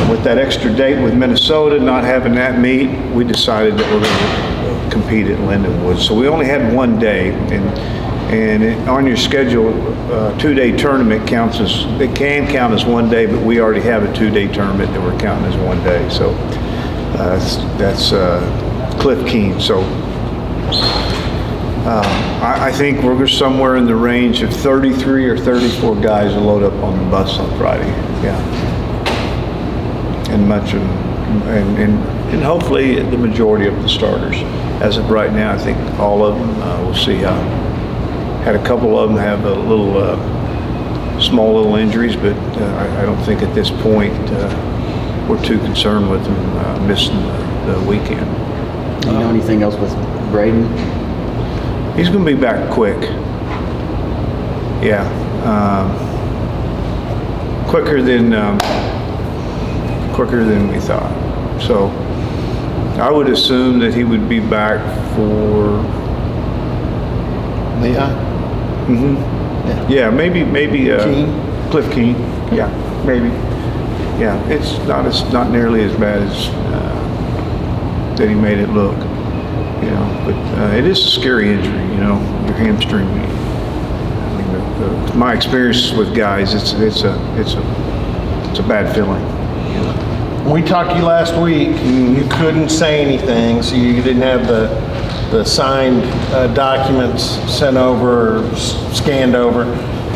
with that extra date with Minnesota, not having that meet, we decided that we're going to compete at Lindenwood. So we only had one day, and on your schedule, a 2-day tournament counts as, it can count as one day, but we already have a 2-day tournament that we're counting as one day. So that's Cliff Keen. So I think we're somewhere in the range of 33 or 34 guys to load up on the bus on Friday. Yeah. And much, and hopefully the majority of the starters. As of right now, I think all of them. We'll see how. Had a couple of them have a little small little injuries, but I don't think at this point we're too concerned with them missing the weekend. Do you know anything else with Braden? He's going to be back quick. Yeah, quicker than we thought. So I would assume that he would be back for Lehigh? Mm-hmm. Yeah, maybe Keen? Cliff Keen. Yeah, maybe. Yeah, it's not nearly as bad as that he made it look. You know, but it is a scary injury. You know, your hamstring. I mean, my experience with guys, it's a bad feeling. You know? We talked to you last week. You couldn't say anything, so you didn't have the signed documents sent over or scanned over.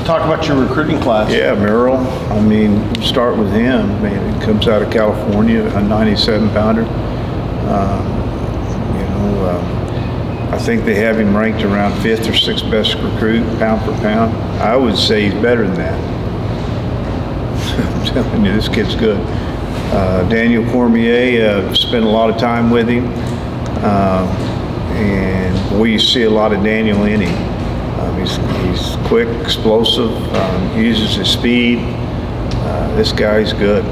Talk about your recruiting class. Yeah, Merrill. I mean, start with him. Man, he comes out of California, a 97-pounder. I think they have him ranked around 5th or 6th best recruit, pound for pound. I would say he's better than that. I'm telling you, this kid's good. Daniel Cormier, spent a lot of time with him, and we see a lot of Daniel in him. He's quick, explosive, uses his speed. This guy's good.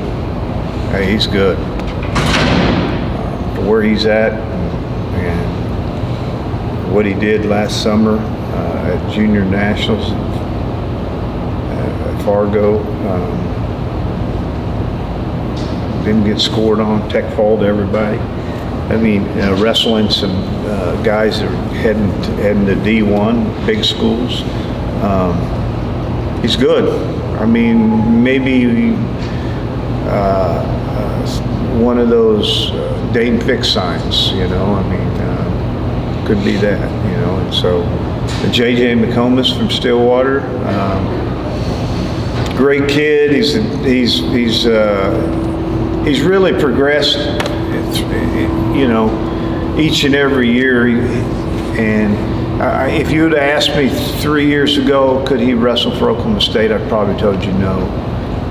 Hey, he's good. For where he's at and what he did last summer at Junior Nationals at Fargo. Didn't get scored on, tech fall to everybody. I mean, wrestling some guys that are heading to D1, big schools. He's good. I mean, maybe one of those Dayton Fix signs, you know. I mean, could be that, you know. And so, J.J. McComas from Stillwater, great kid. He's really progressed, you know, each and every year. And if you would have asked me 3 years ago, could he wrestle for Oklahoma State, I'd probably told you no.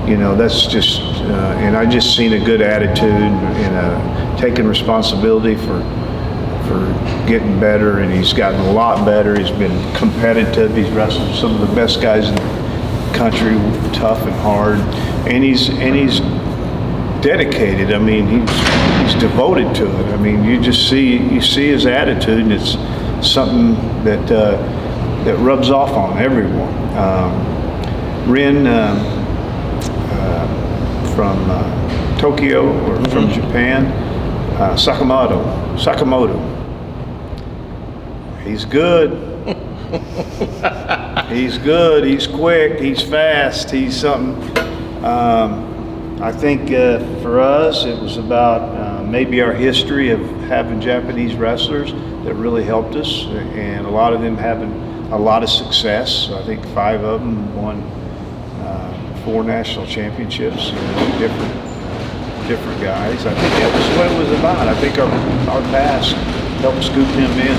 You know, that's just, and I just seen a good attitude and taking responsibility for getting better, and he's gotten a lot better. He's been competitive. He's wrestled some of the best guys in the country, tough and hard, and he's dedicated. I mean, he's devoted to it. I mean, you see his attitude, and it's something that rubs off on everyone. Rin from Tokyo or from Japan, Sakamoto. He's good. He's good. He's quick. He's fast. He's something. I think for us, it was about maybe our history of having Japanese wrestlers that really helped us, and a lot of them having a lot of success. I think 5 of them won 4 national championships. You know, different guys. I think that was what it was about. I think our past helped scoop him in.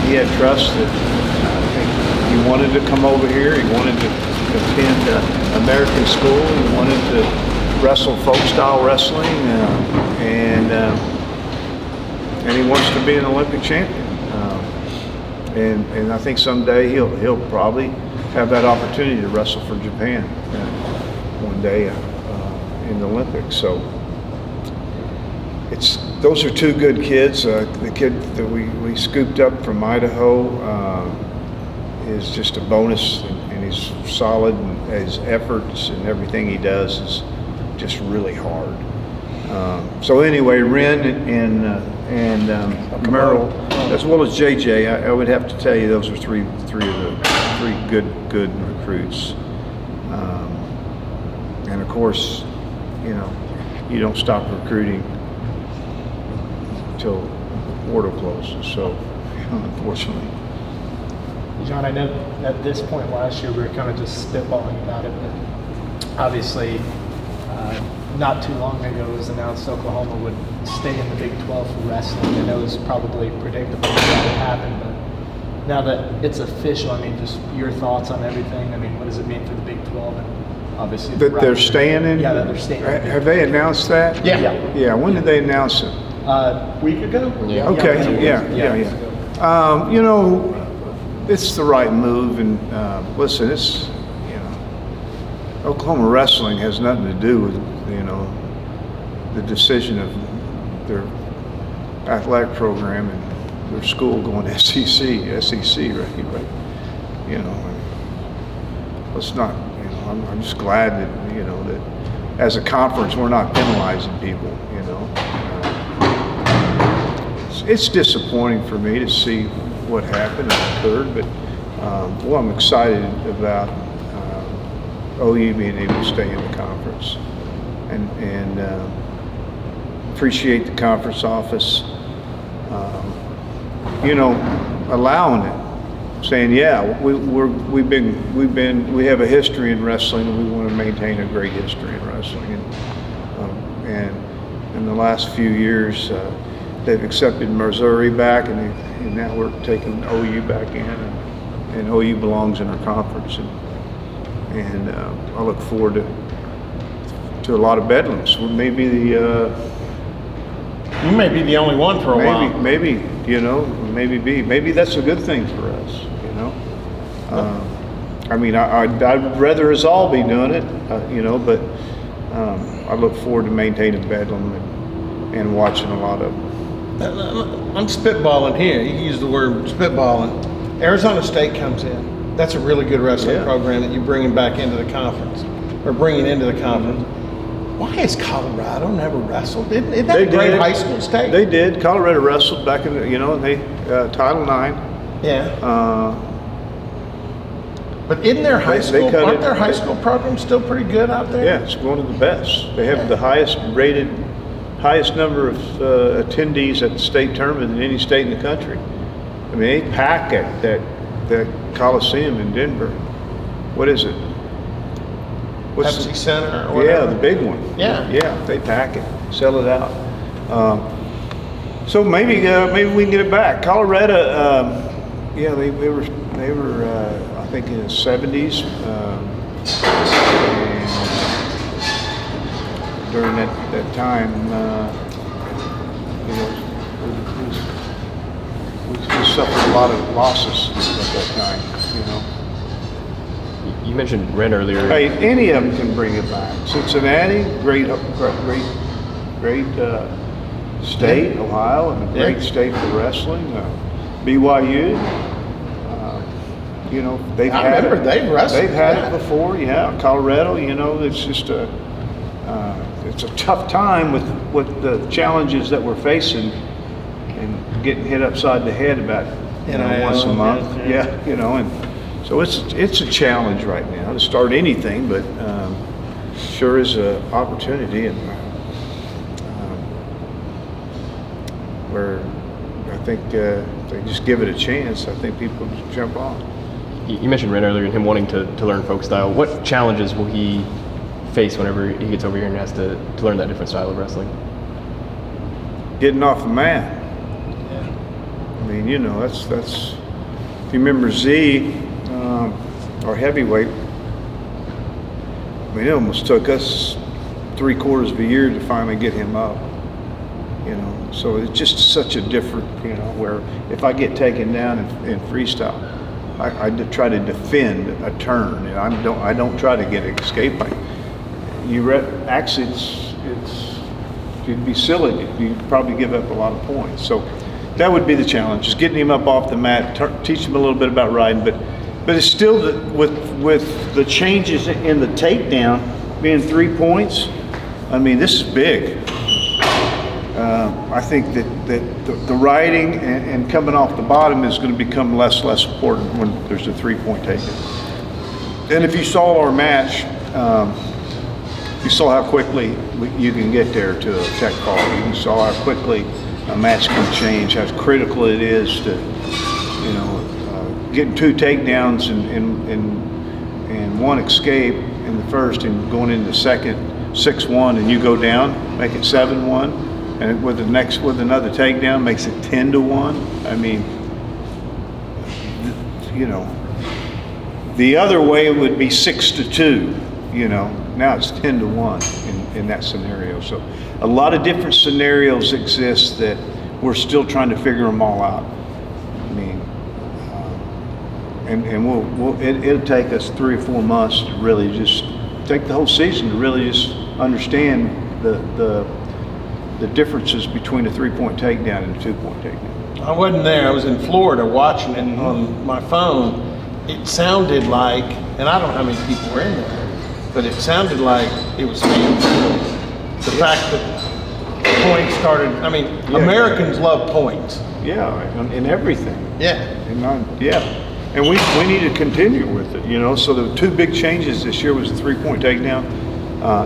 He had trust that I think he wanted to come over here. He wanted to attend American school. He wanted to wrestle folk-style wrestling, and he wants to be an Olympic champion. And I think someday he'll probably have that opportunity to wrestle for Japan one day in the Olympics. So those are 2 good kids. The kid that we scooped up from Idaho is just a bonus, and he's solid, and his efforts and everything he does just really hard. So anyway, Ren and Merrill, as well as JJ, I would have to tell you those are three of the good recruits. And of course, you know, you don't stop recruiting until the portal closes. So, unfortunately. John, I know at this point last year we were kind of just spitballing about it, but obviously not too long ago it was announced Oklahoma would stay in the Big 12 for wrestling. I know it was probably predictable that would happen, but now that it's official, I mean, just your thoughts on everything. I mean, what does it mean for the Big 12 and obviously That they're staying in? Yeah, that they're staying in. Have they announced that? Yeah. Yeah, when did they announce it? Week ago? Yeah. Okay, Yeah. yeah. You know, it's the right move, and listen, it's, you know, Oklahoma wrestling has nothing to do with, you know, the decision of their athletic program and their school going to SEC, right? You know, let's not, you know, I'm just glad that, you know, that as a conference we're not penalizing people, you know. It's disappointing for me to see what happened and occurred, but well, I'm excited about OU being able to stay in the conference, and appreciate the conference office, you know, allowing it, saying, yeah, we have a history in wrestling, and we want to maintain a great history in wrestling, and in the last few years. They've accepted Missouri back, and now we're taking OU back in, and OU belongs in our conference, and I look forward to a lot of bedlams. We may be You may be the only one for a while. maybe you know, maybe that's a good thing for us, you know. I mean, I'd rather us all be doing it, you know, but I look forward to maintaining bedlam and watching a lot of. I'm spitballing here. You use the word spitballing. Arizona State comes in. That's a really good wrestling program that you're bringing back into the conference, or bringing into the conference. Why has Colorado never wrestled? Isn't that a great high school state? They did. Colorado wrestled back in the, you know, they Title IX. Yeah. But isn't their high school? Aren't their high school programs still pretty good out there? Yeah, it's one of the best. They have the highest number of attendees at the state tournament than any state in the country. I mean, they pack at that Coliseum in Denver. What is it? Pepsi Center or whatever? Yeah, the big one. Yeah. Yeah, they pack it, sell it out. So maybe we can get it back. Colorado, yeah, they were I think in the 70s. During that time, you know, we suffered a lot of losses at that time, you know. You mentioned Ren earlier. Hey, any of them can bring it back. Cincinnati, great state. Ohio, and a great state for wrestling. BYU, you know, they've had it. They've wrestled. They've had it before. Yeah, Colorado. You know, it's just it's a tough time with the challenges that we're facing, and getting hit upside the head about once a month. Yeah, you know, and so it's a challenge right now to start anything, but sure is an opportunity, and where I think they just give it a chance. I think people just jump on. You mentioned Ren earlier and him wanting to learn folk style. What challenges will he face whenever he gets over here and has to learn that different style of wrestling? Getting off the mat. Yeah. I mean, you know, that's if you remember Z, our heavyweight, I mean, it almost took us 3/4 of a year to finally get him up. You know, so it's just such a different, you know, where if I get taken down in freestyle, I try to defend a turn, and I don't try to get escape. Actually, it'd be silly. You'd probably give up a lot of points. So that would be the challenge, just getting him up off the mat, teach him a little bit about riding, but it's still with the changes in the takedown being 3 points. I mean, this is big. I think that the riding and coming off the bottom is going to become less important when there's a three-point taken. And if you saw our match, you saw how quickly you can get there to a tech call. You saw how quickly a match can change, how critical it is to, getting 2 takedowns and 1 escape in the first and going into the second 6-1, and you go down, make it 7-1, and with another takedown makes it 10-1. I mean, the other way would be 6-2. Now it's 10-1 in that scenario. So a lot of different scenarios exist that we're still trying to figure them all out. I mean, and it'll take us 3 or 4 months to really just take the whole season to really just understand the differences between a 3-point takedown and a 2-point takedown. I wasn't there. I was in Florida watching it on my phone. It sounded like, and I don't know how many people were in there, but it sounded like it was fan-friendly. The fact that points started, Americans love points. Yeah, in everything. Yeah. And we need to continue with it, So the 2 big changes this year was the 3-point takedown,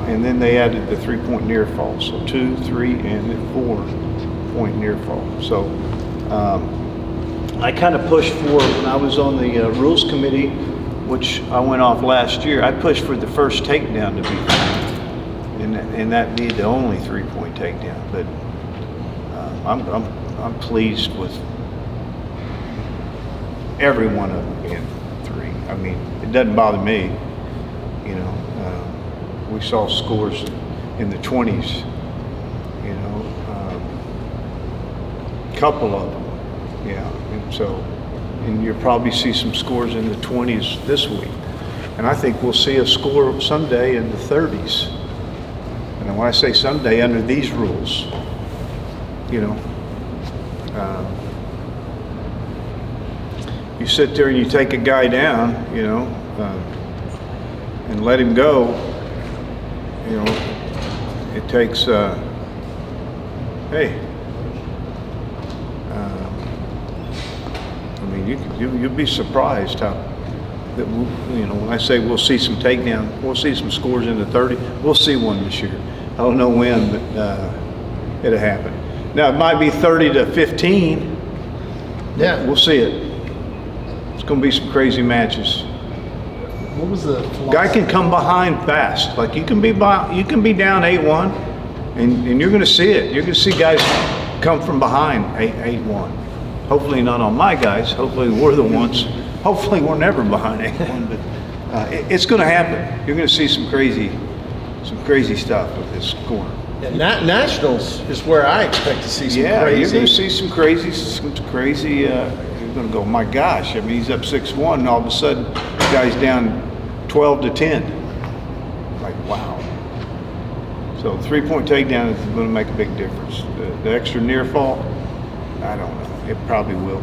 and then they added the 3-point near fall. So 2, 3, and then 4-point near fall. So I kind of pushed for, when I was on the rules committee, which I went off last year, I pushed for the first takedown to be 3, and that be the only 3-point takedown. But I'm pleased with every one of them being 3. I mean, it doesn't bother me. We saw scores in the 20s. Couple of them, yeah. And you'll probably see some scores in the 20s this week. And I think we'll see a score someday in the 30s. And when I say someday, under these rules, you sit there and you take a guy down, and let him go, it takes, you'll be surprised how that when I say we'll see some takedown, we'll see some scores in the 30. We'll see one this year. I don't know when, but it'll happen. Now it might be 30-15. Yeah. We'll see it. It's going to be some crazy matches. What was the Guy can come behind fast. Like you can be down 8-1, and you're going to see it. You're going to see guys come from behind 8-1. Hopefully not on my guys. Hopefully we're the ones. Hopefully we're never behind 8-1, but it's going to happen. You're going to see some crazy stuff with this score. Yeah, Nationals is where I expect to see some Yeah, crazy. you're going to see some crazy. You're going to go, my gosh! I mean, he's up 6-1, and all of a sudden, the guy's down 12-10. Like, wow. So 3-point takedown is going to make a big difference. The extra near fall, I don't know. It probably will.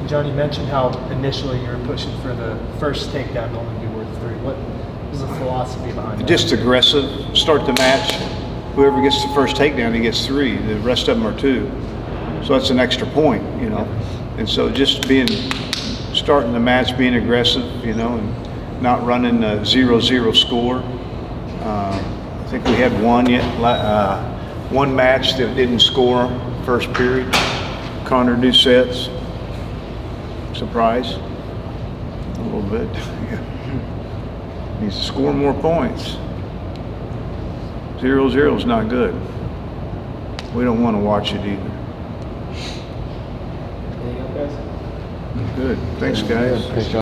John, you mentioned how initially you were pushing for the first takedown to only be worth 3. What was the philosophy behind that? Just aggressive. Start the match. Whoever gets the first takedown, he gets 3. The rest of them are 2. So that's an extra point, And so just starting the match, being aggressive, and not running a 0-0 score. I think we had one match that didn't score first period. Connor Doucette's. Surprise. A little bit. Yeah. Needs to score more points. 0-0 is not good. We don't want to watch it either. Anything else, guys? Good. Thanks, guys. Thanks, John.